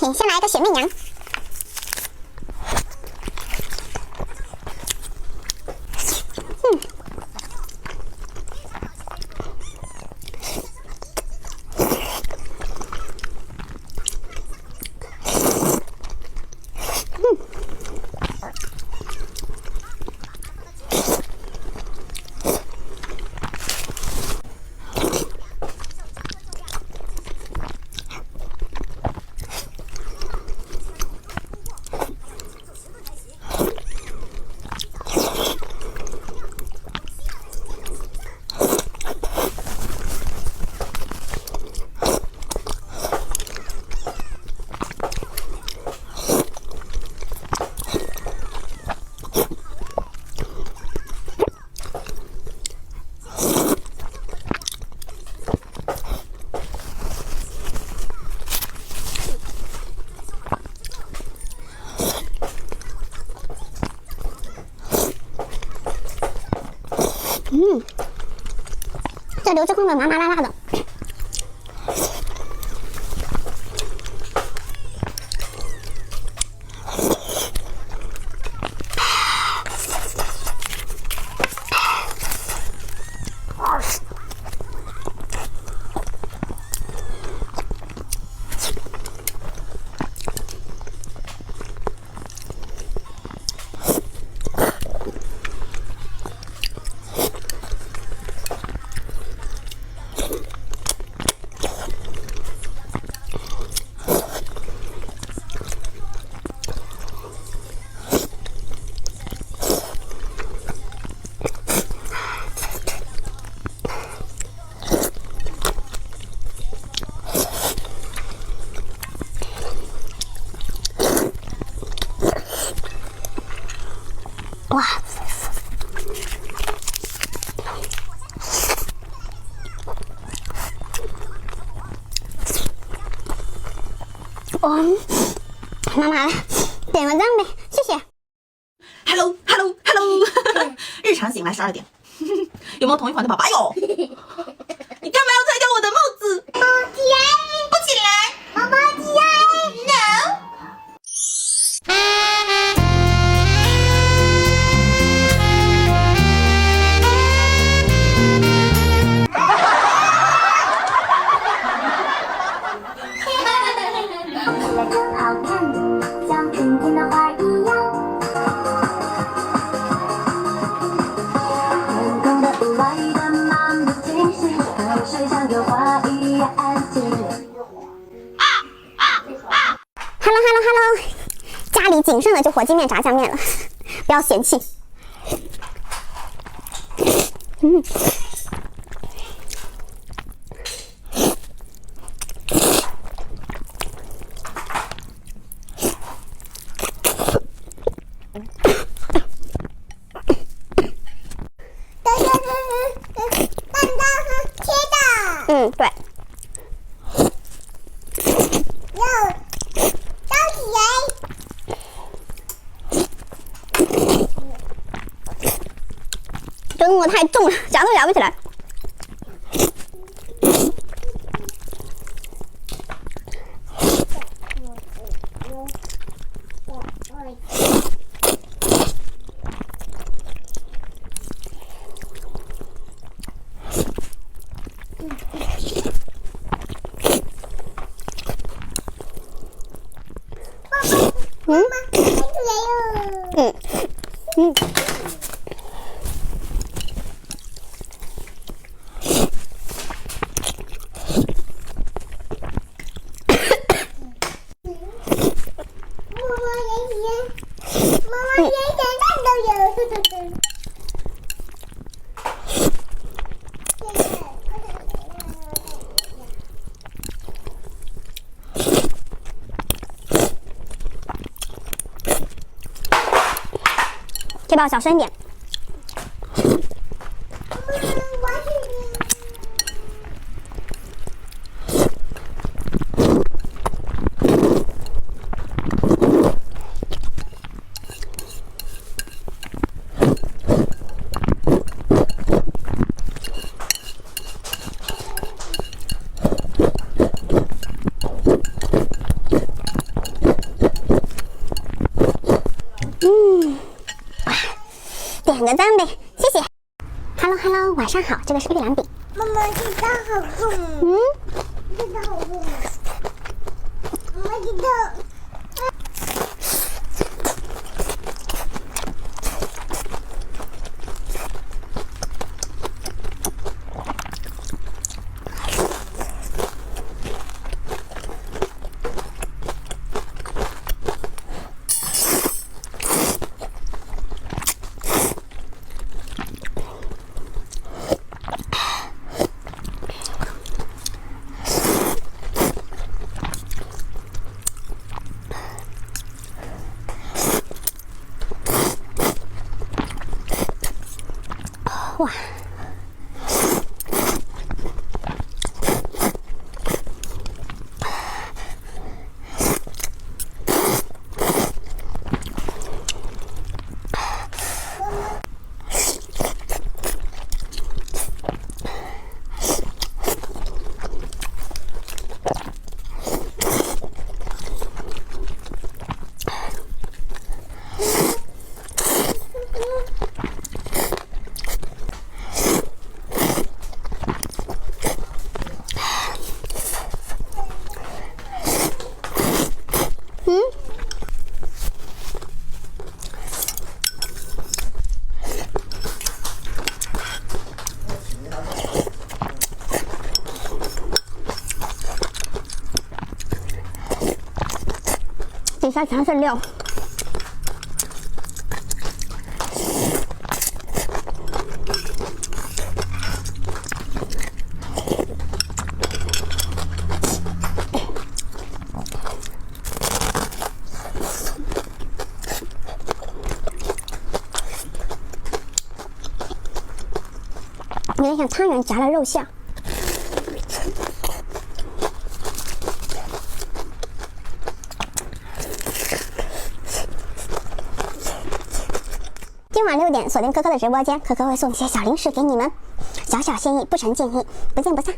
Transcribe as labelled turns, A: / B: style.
A: 先来一个雪媚娘。这流质控的麻麻辣辣的。哇！妈妈，点个赞呗，谢谢。
B: Hello， 日常醒来12点，有没有同一款的宝宝？有。你干嘛要拆掉我的帽子？不起来，
A: 妈妈起来
B: ，No。Hello，
A: 家里仅剩的就火鸡面、炸酱面了，不要嫌弃。对。这个太重了，夹都夹不起来。这把小声一点。点个赞呗，谢谢。Hello， 晚上好，这个是玉兰饼。
C: 妈妈，这张好痛。这张好痛。妈妈，这张。
A: 哇！底下全是料。有点像汤圆夹了肉馅。今晚6点锁定可可的直播间，可可会送一些小零食给你们，小小心意，不成敬意，不见不散。